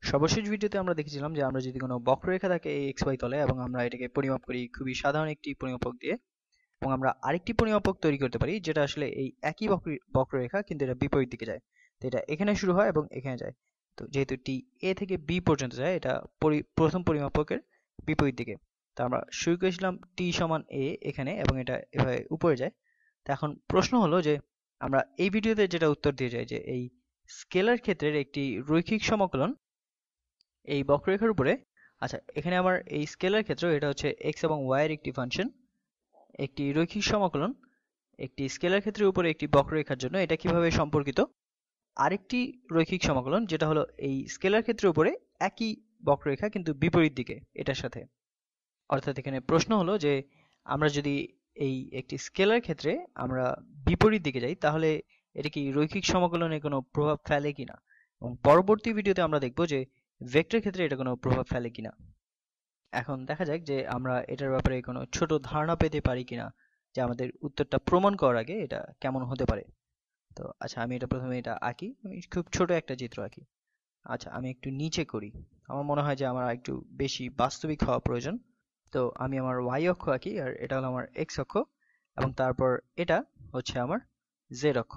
সর্বশেষ ভিডিওতে আমরা দেখেছিলাম যে আমরা যদি কোনো বক্ররেখা থাকে এই xy তলে এবং আমরা এটাকে পরিমাপ করি খুবই সাধারণ একটি পরিমাপক দিয়ে, এবং আমরা আরেকটি পরিমাপক তৈরি করতে পারি যেটা আসলে এই একই বক্ররেখা কিন্তু এটা বিপরীত দিকে যায়। তো এটা এখানে শুরু হয় এবং এখানে যায়। তো যেহেতু টি এ থেকে বি পর্যন্ত যায়, এটা প্রথম পরিমাপকের বিপরীত দিকে। তো আমরা শুরু করেছিলাম টি সমান এ এখানে, এবং এটা এভাবে উপরে যায়। তো এখন প্রশ্ন হলো যে আমরা এই ভিডিওতে যেটা উত্তর দিয়ে যাই যে এই স্কেলার ক্ষেত্রের একটি রৈখিক সমাকলন এই বক্ররেখার উপরে, আচ্ছা এখানে আমার এই স্কেলার ক্ষেত্র এটা হচ্ছে x এবং y এর একটি ফাংশন, একটি রৈখিক সমাকলন একটি স্কেলার ক্ষেত্রের উপরে একটি বক্ররেখার জন্য এটা কিভাবে সম্পর্কিত আরেকটি রৈখিক সমাকলন যেটা হলো এই স্কেলার ক্ষেত্রের উপরে একই বক্ররেখা কিন্তু বিপরীত দিকে এটার সাথে। অর্থাৎ এখানে প্রশ্ন হলো যে আমরা যদি এই একটি স্কেলার ক্ষেত্রে আমরা বিপরীত দিকে যাই তাহলে এটা কি রৈখিক সমাকলনে কোনো প্রভাব ফেলে কিনা, এবং পরবর্তী ভিডিওতে আমরা দেখব যে ভেক্টর ক্ষেত্রে এটা কোনো প্রভাব ফেলে কিনা। এখন দেখা যাক যে আমরা এটার ব্যাপারে কোনো ছোট ধারণা পেতে পারি কিনা, যে আমাদের উত্তরটা প্রমাণ করার আগে এটা কেমন হতে পারে। তো আচ্ছা আমি এটা প্রথমে এটা আঁকি, আমি খুব ছোট একটা চিত্র আঁকি। আচ্ছা আমি একটু নিচে করি, আমার মনে হয় যে আমার একটু বেশি বাস্তবিক হওয়া প্রয়োজন। তো আমি আমার y অক্ষ আঁকি, আর এটা হলো আমার x অক্ষ, এবং তারপর এটা হচ্ছে আমার z অক্ষ।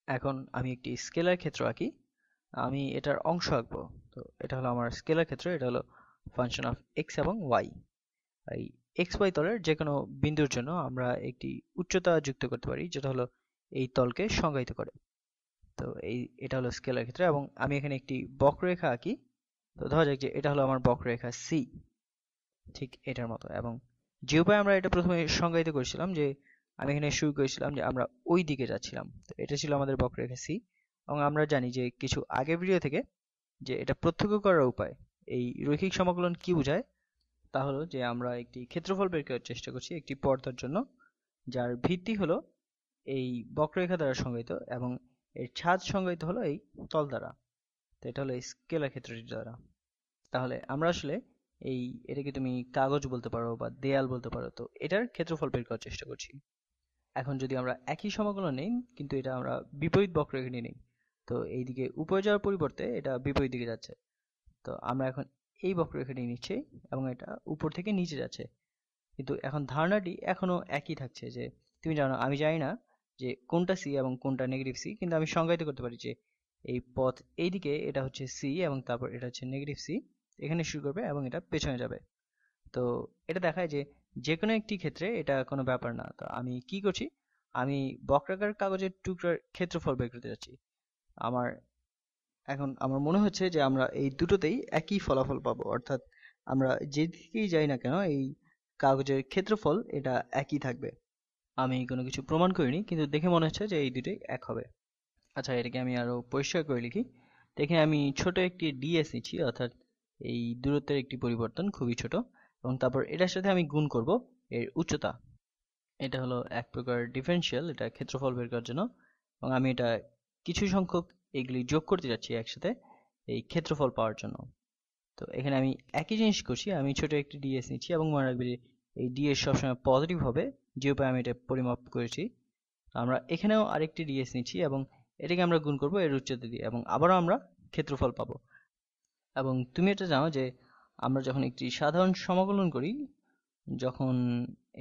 এখন আমি একটি স্কেলার ক্ষেত্র আঁকি, আমি এটার অংশ আঁকবো। তো এটা হলো আমার স্কেলার ক্ষেত্র, এটা হলো ফাংশন অফ x এবং y। এই xy তলের যে কোনো বিন্দুর জন্য আমরা একটি উচ্চতা যুক্ত করতে পারি যেটা হলো এই তলকে সংজ্ঞায়িত করে। তো এটা হলো স্কেলার ক্ষেত্র, এবং আমি এখানে একটি বক্ররেখা আঁকি। তো ধরা যাক যে এটা হলো আমার বক্ররেখা c, ঠিক এটার মতো। এবং যে উপায়ে আমরা এটা প্রথমে সংজ্ঞায়িত করেছিলাম যে আমি এখানে শুরু করেছিলাম যে আমরা ওই দিকে যাচ্ছিলাম, তো এটা ছিল আমাদের বক্ররেখা c। এবং আমরা জানি যে কিছু আগের ভিডিও থেকে যে এটা প্রত্যক্ষ করার উপায়, এই রৈখিক সমাকলন কি বোঝায় তা হলো যে আমরা একটি ক্ষেত্রফল বের করার চেষ্টা করছি একটি পর্দার জন্য, যার ভিত্তি হলো এই বক্ররেখা দ্বারা সংজ্ঞায়িত এবং এর ছাদ সংজ্ঞায়িত হলো এই তল দ্বারা। তো এটা হলো স্কেলার ক্ষেত্রটির দ্বারা। তাহলে আমরা আসলে এটাকে তুমি কাগজ বলতে পারো বা দেয়াল বলতে পারো, তো এটার ক্ষেত্রফল বের করার চেষ্টা করছি। এখন যদি আমরা একই সমাকলন নেই কিন্তু এটা আমরা বিপরীত বক্ররেখা নিয়ে নিই, তো এইদিকে উপরে যাওয়ার পরিবর্তে এটা বিপরীত দিকে যাচ্ছে। তো আমরা এখন এই বক্ররেখাটি নিচ্ছি এবং এটা উপর থেকে নিচে যাচ্ছে, কিন্তু এখন ধারণাটি এখনো একই থাকছে যে তুমি জানো আমি জানি না যে কোনটা সি এবং কোনটা নেগেটিভ সি, কিন্তু আমি সংজ্ঞায়িত করতে পারি যে এই পথ এইদিকে এটা হচ্ছে সি এবং তারপর এটা হচ্ছে নেগেটিভ সি, এখানে শুরু করবে এবং এটা পেছনে যাবে। তো এটা দেখায় যে যে কোনো একটি ক্ষেত্রে এটা কোনো ব্যাপার না। তো আমি কি করছি, আমি বক্রাকার কাগজের টুকরার ক্ষেত্রফল বের করতে যাচ্ছি। আমার এখন আমার মনে হচ্ছে যে আমরা এই দুটোতেই একই ফলাফল পাবো, অর্থাৎ আমরা যেদিকেই যাই না কেন এই কাগজের ক্ষেত্রফল এটা একই থাকবে। আমি কোনো কিছু প্রমাণ করিনি, কিন্তু দেখে মনে হচ্ছে যে এই দুটোই এক হবে। আচ্ছা এটাকে আমি আরো পরিষ্কার করে লিখি। দেখে আমি ছোট একটি ডিএস নিচ্ছি, অর্থাৎ এই দূরত্বের একটি পরিবর্তন খুবই ছোট, এবং তারপর এটার সাথে আমি গুণ করব এর উচ্চতা। এটা হলো এক প্রকার ডিফারেনশিয়াল, এটা ক্ষেত্রফল বের করার জন্য, এবং আমি এটা কিছু সংখ্যক এগুলি যোগ করতে যাচ্ছি একসাথে এই ক্ষেত্রফল পাওয়ার জন্য। তো এখানে আমি একই জিনিস করছি, আমি ছোট একটি ডিএস নিচ্ছি এবং মনে রাখবে যে এই ডিএস সবসময় পজিটিভ হবে যে উপায়ে আমি এটা পরিমাপ করেছি। তো আমরা এখানেও আরেকটি ডিএস নিচ্ছি এবং এটাকে আমরা গুণ করব এর উচ্চতা দিয়ে, এবং আবারও আমরা ক্ষেত্রফল পাবো। এবং তুমি এটা জানো যে আমরা যখন একটি সাধারণ সমাকলন করি, যখন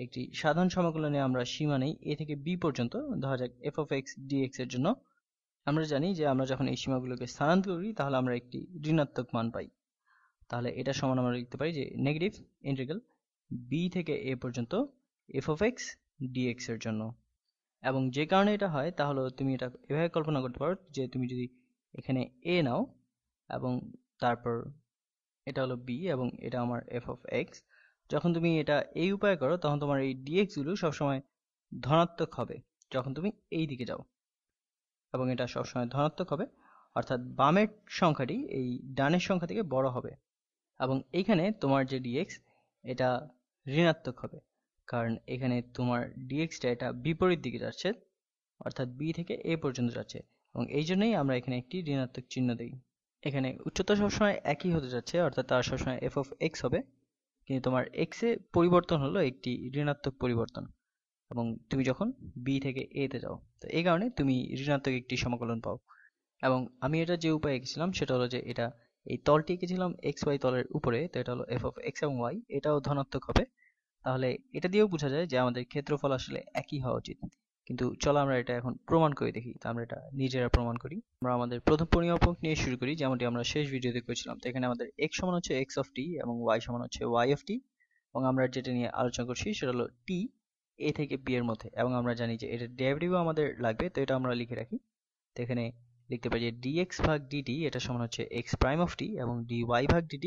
একটি সাধারণ সমাকলনে আমরা সীমা নেই a থেকে b পর্যন্ত, ধরা যাক f of x dx এর জন্য, আমরা জানি যে আমরা যখন এই সীমাগুলোকে স্থানান্তর করি তাহলে আমরা একটি ঋণাত্মক মান পাই। তাহলে এটা সমান আমরা লিখতে পারি যে নেগেটিভ ইন্টিগ্রাল b থেকে a পর্যন্ত f of x dx এর জন্য। এবং যে কারণে এটা হয় তা হলো তুমি এটা এভাবে কল্পনা করতে পারো যে তুমি যদি এখানে a নাও এবং তারপর এটা হলো b এবং এটা আমার f of x, যখন তুমি এটা এই উপায়ে করো তখন তোমার এই dx গুলো সবসময় ধনাত্মক হবে যখন তুমি এই দিকে যাও, এবং এটা সবসময় ধনাত্মক হবে, অর্থাৎ বামের সংখ্যাটি এই ডানের সংখ্যা থেকে বড় হবে। এবং এইখানে তোমার যে dx এটা ঋণাত্মক হবে, কারণ এখানে তোমার dxটা এটা বিপরীত দিকে যাচ্ছে, অর্থাৎ b থেকে a পর্যন্ত যাচ্ছে, এবং এই জন্যই আমরা এখানে একটি ঋণাত্মক চিহ্ন দিই। এখানে উচ্চতা সবসময় একই হতে যাচ্ছে, অর্থাৎ তার সবসময় f of x হবে, কিন্তু তোমার x এ পরিবর্তন হলো একটি ঋণাত্মক পরিবর্তন, এবং তুমি যখন b থেকে a তে যাও, তো এই কারণে তুমি ঋণাত্মক একটি সমাকলন পাও। এবং আমি এটা যে উপায়ে এঁকেছিলাম সেটা হলো যে এটা এই তলটি এঁকেছিলাম এক্স ওয়াই তলের উপরে, তো এটা হলো এফ অফ এক্স এবং ওয়াই, এটাও ধনাত্মক হবে। তাহলে এটা দিয়েও বোঝা যায় যে আমাদের ক্ষেত্রফল আসলে একই হওয়া উচিত। কিন্তু চলো আমরা এটা এখন প্রমাণ করে দেখি। তো আমরা এটা নিজেরা প্রমাণ করি। আমরা আমাদের প্রথম পরিমাপক নিয়ে শুরু করি, যেমনটি আমরা শেষ ভিডিওতে করেছিলাম। তো এখানে আমাদের x সমান হচ্ছে এক্স অফ টি এবং y সমান হচ্ছে ওয়াই অফ টি, এবং আমরা যেটা নিয়ে আলোচনা করছি সেটা হলো টি এ থেকে বি এর মধ্যে, এবং আমরা জানি যে এটার ডেরিভেটিভও আমাদের লাগবে, তো এটা আমরা লিখে রাখি। তো এখানে লিখতে পারি যে dx ভাগ dt এটা সমান হচ্ছে x প্রাইম অফ টি, এবং dy ভাগ dt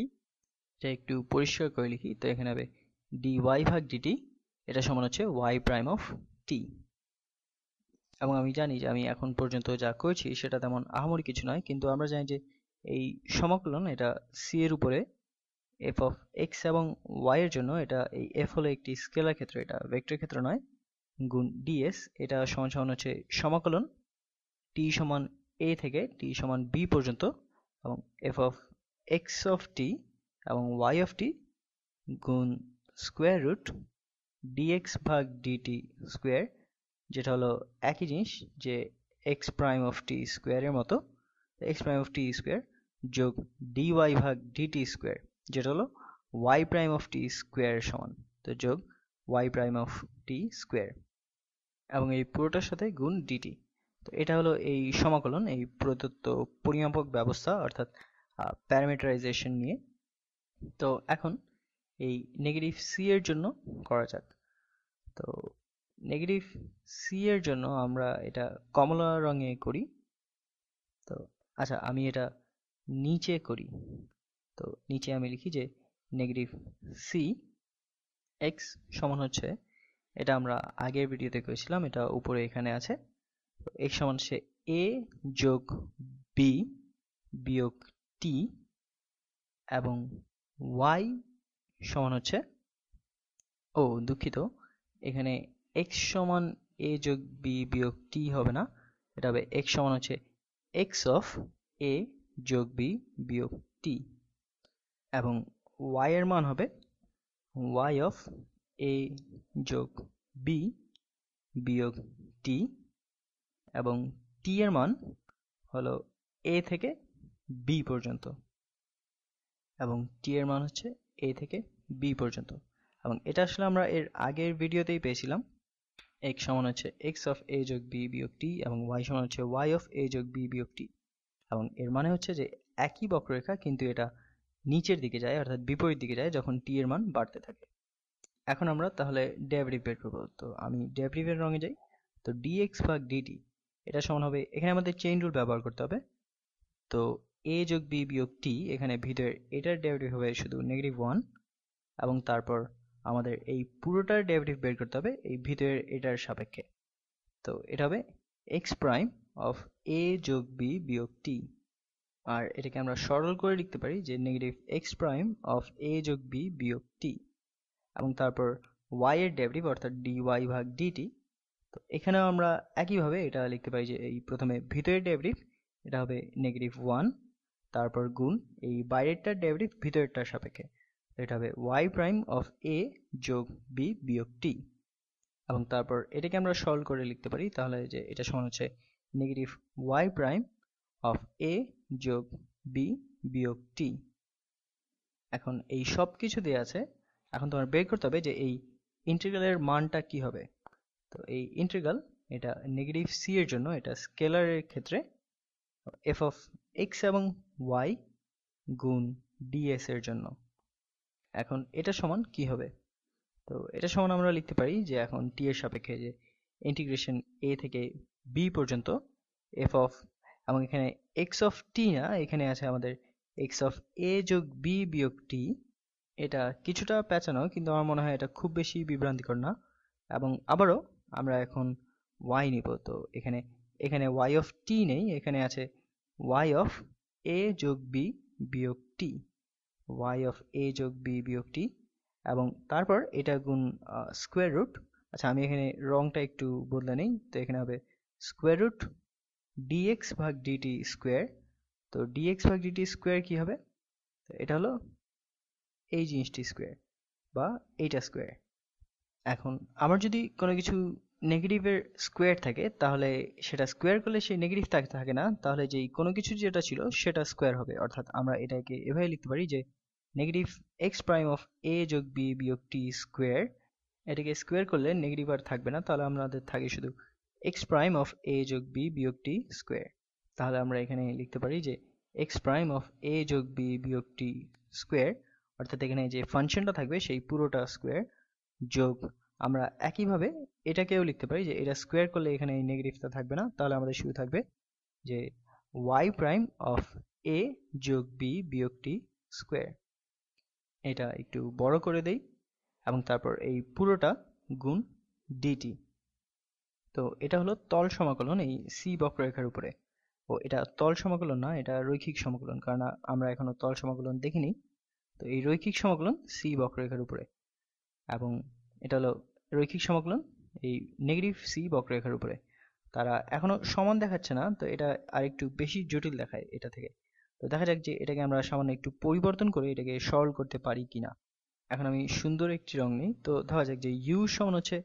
এটা একটু পরিষ্কার করে লিখি। তো এখানে হবে dy ভাগ dt এটা সমান হচ্ছে y প্রাইম অফ t। এবং আমি জানি যে আমি এখন পর্যন্ত যা করেছি সেটা তেমন আহামরি কিছু নয়, কিন্তু আমরা জানি যে এই সমাকলন এটা c এর উপরে f অফ x এবং y এর জন্য, এটা এই f হলো একটি স্কেলার ক্ষেত্র, এটা ভেক্টর ক্ষেত্র নয়, গুণ ds এটা সমান সমান হচ্ছে সমাকলন t সমান a থেকে t সমান b পর্যন্ত, এবং f of x of t এবং y অফ t গুণ স্কোয়ার রুট dx ভাগ dt স্কোয়ার, যেটা হলো একই জিনিস যে x প্রাইম অফ t স্কোয়ারের মতো, x prime of t square যোগ dy ভাগ dt স্কোয়ার, যেটা হলো y প্রাইম অফ t স্কোয়ারের সমান, তো যোগ y prime of t square, এবং এই পুরোটার সাথে গুণ dt। তো এটা হলো এই সমাকলন এই প্রদত্ত পরিমাপক ব্যবস্থা, অর্থাৎ প্যারামিটারাইজেশন নিয়ে। তো এখন এই নেগেটিভ সি এর জন্য করা যাক। তো নেগেটিভ সি এর জন্য আমরা এটা কমলা রঙে করি। তো আচ্ছা, আমি এটা নিচে করি। তো নিচে আমি লিখি যে নেগেটিভ সি এক্স সমান হচ্ছে, এটা আমরা আগের ভিডিওতে করেছিলাম, এটা উপরে এখানে আছে। তো এক্স সমান হচ্ছে এ যোগ বি বিয়োগ টি, এবং ওয়াই সমান হচ্ছে, ও দুঃখিত, এখানে x সমান a যোগ b বিয়োগ t হবে না, এটা হবে x সমান হচ্ছে x অফ a যোগ b বিয়োগ t, এবং y এর মান হবে y অফ a যোগ b বিয়োগ t, এবং t এর মান হলো a থেকে b পর্যন্ত, এবং t এর মান হচ্ছে a থেকে b পর্যন্ত। এবং এটা আসলে আমরা এর আগের ভিডিওতেই পেয়েছিলাম, x সমান হচ্ছে x অফ a যোগ b বিয়োগ t, এবং y সমান হচ্ছে y অফ a যোগ b বিয়োগ t, এবং এর মানে হচ্ছে যে একই বক্ররেখা কিন্তু এটা নিচের দিকে যায়, অর্থাৎ বিপরীত দিকে যায় যখন t এর মান বাড়তে থাকে। এখন আমরা তাহলে ডেরিভেটিভ বের করবো। তো আমি ডেরিভেটিভের রঙে যাই। তো dx ভাগ dt এটা সমান হবে, এখানে আমাদের চেইন রুল ব্যবহার করতে হবে। তো a যোগ b বিয়োগ t, এখানে ভিতরে এটার ডেরিভেটিভ হবে শুধু নেগেটিভ 1, এবং তারপর আমাদের এই পুরোটার ডেরিভেটিভ বের করতে হবে এই ভিতরের এটার সাপেক্ষে। তো এটা হবে x প্রাইম অফ a যোগ b বিয়োগ t, আর এটাকে আমরা সরল করে লিখতে পারি যে negative x prime of a যোগ b বিয়োগ t, এবং তারপর y এর ডেরিভেটিভ অর্থাৎ dy ভাগ dt। তো এখানেও আমরা একইভাবে এটা লিখতে পারি যে এই প্রথমে ভিতরের ডেরিভেটিভ এটা হবে নেগেটিভ 1, তারপর গুণ এই বাইরেরটার ডেরিভেটিভ ভিতরেরটার সাপেক্ষে, এটা হবে y প্রাইম অফ a যোগ b বিয়োগ t, এবং তারপর এটাকে আমরা সরল করে লিখতে পারি, তাহলে যে এটা সমান হচ্ছে negative y prime of a যোগ b বিয়োগ t। এখন এই সব কিছু দেওয়া আছে, এখন তোমার বের করতে হবে যে এই ইন্টিগ্রালের মানটা কি হবে। তো এই ইন্টিগ্রাল এটা নেগেটিভ সি এর জন্য, এটা স্কেলারের ক্ষেত্রে এফ অফ এক্স এবং ওয়াই গুণ ডিএস এর জন্য। এখন এটা সমান কি হবে? তো এটা সমান আমরা লিখতে পারি যে এখন টি এর সাপেক্ষে যে ইন্টিগ্রেশন এ থেকে বি পর্যন্ত এফ অফ, এবং এখানে এক্স অফ টি না, এখানে আছে আমাদের এক্স অফ এ যোগ বি বিয়োগ টি। এটা কিছুটা পেঁচানো, কিন্তু আমার মনে হয় এটা খুব বেশি বিভ্রান্তিকর না। এবং আবারও আমরা এখন y নিব। তো এখানে এখানে y অফ t নেই, এখানে আছে y অফ a যোগ b বিয়োগ t, y অফ a যোগ b বিয়োগ t, এবং তারপর এটা গুণ স্কোয়ার রুট। আচ্ছা, আমি এখানে রংটা একটু বদলে নেই। তো এখানে হবে স্কোয়ার রুট dx ভাগ dt স্কোয়ার। তো dx ভাগ dt স্কোয়ার কি হবে? তো এটা হলো এই জিনিসটি স্কোয়ার বা এইটা স্কোয়ার। এখন আমার যদি কোনো কিছু নেগেটিভের স্কোয়ার থাকে তাহলে সেটা স্কোয়ার করলে সেই নেগেটিভ থাকে না, তাহলে যেই কোনো কিছু যেটা ছিল সেটা স্কোয়ার হবে। অর্থাৎ আমরা এটাকে এভাবে লিখতে পারি যে নেগেটিভ এক্স প্রাইম অফ এ যোগ বি বিয়োগ টি স্কোয়ার। এটাকে স্কোয়ার করলে নেগেটিভ আর থাকবে না, তাহলে আমাদের থাকে শুধু এক্স প্রাইম অফ এ যোগ বি বিয়োগ টি স্কোয়ার। তাহলে আমরা এখানে লিখতে পারি যে এক্স প্রাইম অফ এ যোগ বি বিয়োগ টি স্কোয়ার, অর্থাৎ এখানে যে ফাংশনটা থাকবে সেই পুরোটা স্কোয়ার, যোগ আমরা একইভাবে এটাকেও লিখতে পারি যে এটা স্কোয়ার করলে এখানে এই নেগেটিভটা থাকবে না, তাহলে আমাদের শুধু থাকবে যে ওয়াই প্রাইম অফ এ যোগ বি বিয়োগ টি স্কোয়ার। এটা একটু বড় করে দেই এবং তারপর এই পুরোটা গুণ ডিটি। তো এটা হলো তল সমাকলন এই সি বক্ররেখার উপরে। ও এটা তল সমাকলন না, এটা রৈখিক সমাকলন, কারণ আমরা এখনো তল সমাকলন দেখিনি। তো এই রৈখিক সমাকলন সি বক্ররেখার উপরে, এবং এটা হলো রৈখিক সমাকলন এই নেগেটিভ সি বক্ররেখার উপরে। তারা এখনো সমান দেখাচ্ছে না, তো এটা আরেকটু বেশি জটিল দেখায় এটা থেকে। তো দেখা যাক যে এটাকে আমরা সামান্য একটু পরিবর্তন করে এটাকে সরল করতে পারি কিনা। এখন আমি সুন্দর একটি রং নিই। তো ধরা যাক যে ইউ সমান হচ্ছে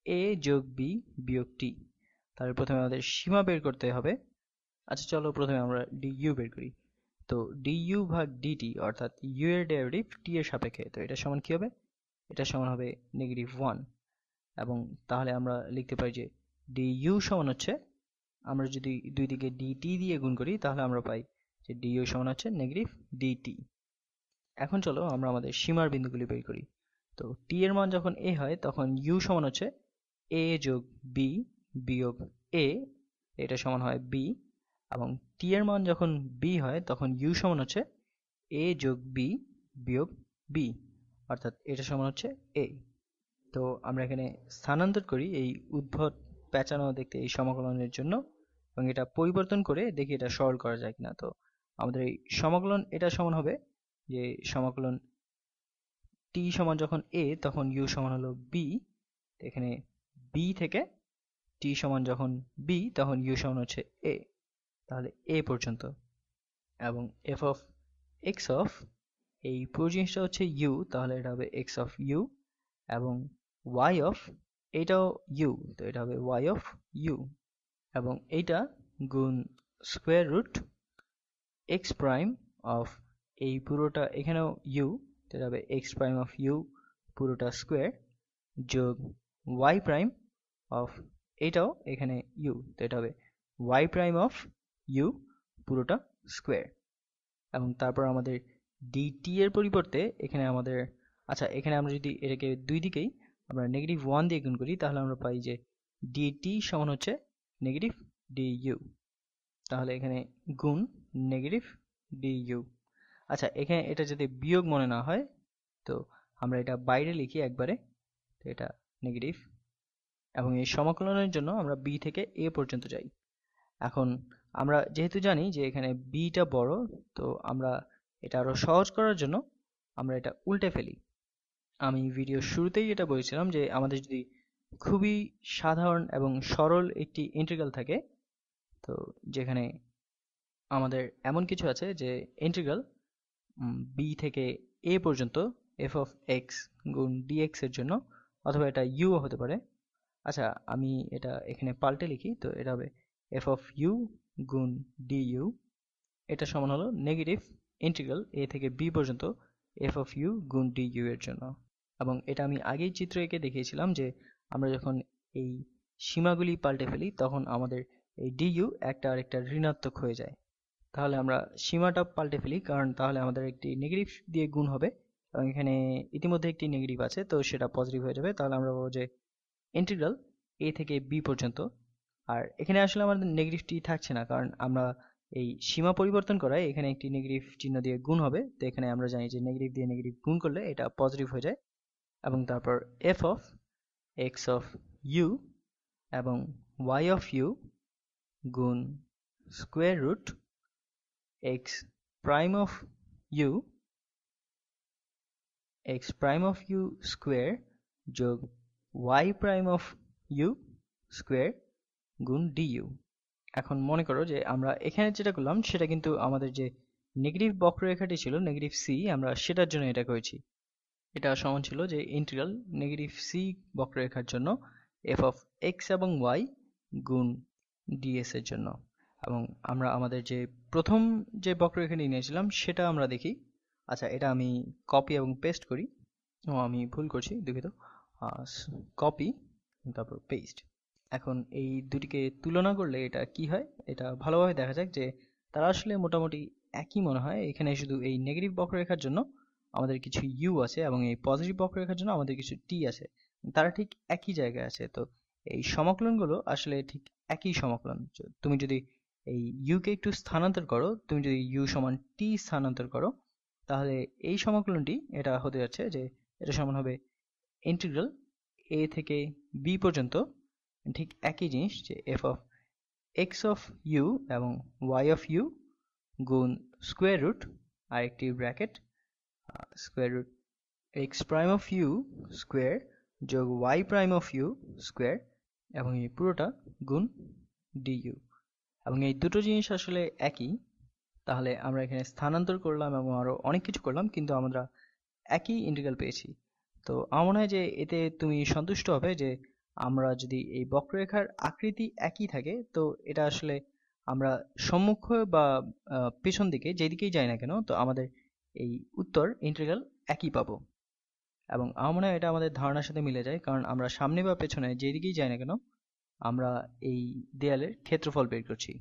এ যোগ বি বিয়োগ টি। তাহলে প্রথমে আমাদের সীমা বের করতে হবে। আচ্ছা চলো প্রথমে আমরা ডিইউ বের করি। তো ডিইউ ভাগ ডিটি অর্থাৎ ইউ এর ডেরিভেটিভ টি এর সাপেক্ষে, তো এটা সমান কি হবে? এটা সমান হবে -1। এবং তাহলে আমরা লিখতে পারি যে ডিইউ সমান হচ্ছে, আমরা যদি দুই দিকে ডিটি দিয়ে গুণ করি তাহলে আমরা পাই যে ডিইউ সমান হচ্ছে ডিটি। এখন চলো আমরা আমাদের সীমার বিন্দুগুলি বের করি। তো টি এর মান যখন এ হয় তখন ইউ সমান হচ্ছে এ যোগ বি বিয়োগ এ, এটা সমান হয় বি। এবং টি এর মান যখন বি হয় তখন ইউ সমান হচ্ছে এ যোগ বি বিয়োগ বি, অর্থাৎ এটা সমান হচ্ছে এ। তো আমরা এখানে স্থানান্তর করি এই উদ্ভট পেঁচানো দেখতে এই সমাকলনের জন্য, এবং এটা পরিবর্তন করে দেখি এটা সরল করা যায় কিনা। তো আমাদের এই সমাকলন এটা সমান হবে যে সমাকলন টি সমান যখন এ তখন ইউ সমান হলো বি, এখানে বি থেকে টি সমান যখন বি তখন ইউ সমান হচ্ছে এ, তাহলে এ পর্যন্ত। এবং এফ অফ এক্স অফ এই পুরো জিনিসটা হচ্ছে ইউ, তাহলে এটা হবে এক্স অফ ইউ, এবং y অফ এটাও ইউ, তো এটা হবে y অফ ইউ, এবং এইটা গুণ square root x prime of এই পুরোটা এখানেও ইউ, তো এটা হবে এক্স প্রাইম অফ ইউ পুরোটা স্কোয়ার, যোগ y প্রাইম অফ এটাও এখানে ইউ, তো এটা হবে y প্রাইম অফ ইউ পুরোটা স্কোয়ার। এবং তারপর আমাদের ডিটি এর পরিবর্তে এখানে আমাদের, আচ্ছা এখানে আমরা যদি এটাকে দুই দিকেই আমরা -1 দিয়ে গুণ করি তাহলে আমরা পাই যে ডিটি সমান হচ্ছে ডিইউ, তাহলে এখানে গুণ ডিইউ। আচ্ছা এখানে এটা যদি বিয়োগ মনে না হয় তো আমরা এটা বাইরে লিখি একবারে, তো এটা নেগেটিভ। এবং এই সমাকলনের জন্য আমরা বি থেকে এ পর্যন্ত যাই। এখন আমরা যেহেতু জানি যে এখানে বিটা বড়, তো আমরা এটা আরো সহজ করার জন্য আমরা এটা উল্টে ফেলি। আমি ভিডিওর শুরুতেই এটা বলেছিলাম যে আমাদের যদি খুবই সাধারণ এবং সরল একটি ইন্টিগ্রাল থাকে, তো যেখানে আমাদের এমন কিছু আছে যে ইন্টিগ্রাল বি থেকে এ পর্যন্ত এফ অফ এক্স গুণ ডিএক্স এর জন্য, অথবা এটা ইউ হতে পারে। আচ্ছা আমি এটা এখানে পাল্টে লিখি, তো এটা হবে এফ অফ ইউ গুণ ডিইউ, এটা সমান হলো নেগেটিভ ইন্টিগ্রাল এ থেকে বি পর্যন্ত এফ অফ ইউ গুণ ডিইউ এর জন্য। এবং এটা আমি আগেই চিত্র এঁকে দেখিয়েছিলাম যে আমরা যখন এই সীমাগুলি পাল্টে ফেলি তখন আমাদের এই ডিইউ একটা আরেকটা ঋণাত্মক হয়ে যায়। তাহলে আমরা সীমাটা পাল্টে ফেলি, কারণ তাহলে আমাদের একটি নেগেটিভ দিয়ে গুণ হবে এবং এখানে ইতিমধ্যে একটি নেগেটিভ আছে, তো সেটা পজিটিভ হয়ে যাবে। তাহলে আমরা বলবো যে ইন্টিগ্রাল এ থেকে বি পর্যন্ত। আর এখানে আসলে আমাদের নেগেটিভটি থাকছে না, কারণ আমরা এই সীমা পরিবর্তন করায় এখানে একটি নেগেটিভ চিহ্ন দিয়ে গুণ হবে, তো এখানে আমরা জানি যে নেগেটিভ দিয়ে নেগেটিভ গুণ করলে এটা পজিটিভ হয়ে যায়। এবং তারপর F of X of you এবং ওয়াই অফ ইউ গুণ square root x prime of U square যোগ Y prime of U square গুণ ডিইউ। এখন মনে করো যে আমরা এখানে যেটা করলাম সেটা কিন্তু আমাদের যে নেগেটিভ বক্ররেখাটি ছিল নেগেটিভ সি, আমরা সেটার জন্য এটা করেছি। এটা সমান ছিল যে ইন্টিগ্রাল নেগেটিভ সি বক্ররেখার জন্য এফ অফ এক্স এবং ওয়াই গুণ ডিএস এর জন্য। এবং আমরা আমাদের যে প্রথম যে বক্ররেখাটি নিয়েছিলাম সেটা আমরা দেখি। আচ্ছা, এটা আমি কপি এবং পেস্ট করি। ও, আমি ভুল করছি, দুঃখিত। কপি, তারপর পেস্ট। এখন এই দুটিকে তুলনা করলে এটা কি হয়, এটা ভালোভাবে দেখা যাক যে তারা আসলে মোটামুটি একই মনে হয়। এখানে শুধু এই নেগেটিভ বক্ররেখার জন্য আমাদের কিছু ইউ আছে এবং এই পজিটিভ বক্ররেখার জন্য আমাদের কিছু টি আছে। তারা ঠিক একই জায়গায় আছে। তো এই সমাকলনগুলো আসলে ঠিক একই সমাকলন। তুমি যদি এই ইউ কে একটু স্থানান্তর করো, তুমি যদি ইউ সমান টি স্থানান্তর করো, তাহলে এই সমাকলনটি এটা হতে যাচ্ছে যে এটা সমান হবে ইন্টিগ্রাল এ থেকে বি পর্যন্ত ঠিক একই জিনিস, যে F of X of you এবং ওয়াই অফ ইউ গুণ স্কোয়ার রুট আর একটি bracket square root x prime of U square যোগ Y prime of U square এবং এই পুরোটা গুণ ডিইউ। এবং এই দুটো জিনিস আসলে একই। তাহলে আমরা এখানে স্থানান্তর করলাম এবং আরো অনেক কিছু করলাম, কিন্তু আমরা একই ইন্টিগ্রাল পেয়েছি। তো আমার মনে হয় যে এতে তুমি সন্তুষ্ট হবে যে আমরা যদি এই বক্ররেখার আকৃতি একই থাকে, তো এটা আসলে আমরা সম্মুখ বা পেছন দিকে যেদিকেই যাই না কেন, তো আমাদের এই উত্তর ইন্টিগ্রাল একই পাবো। এবং আমার মনে হয় এটা আমাদের ধারণার সাথে মিলে যায়, কারণ আমরা সামনে বা পেছনে যেদিকেই যাই না কেন আমরা এই দেয়ালের ক্ষেত্রফল বের করছি।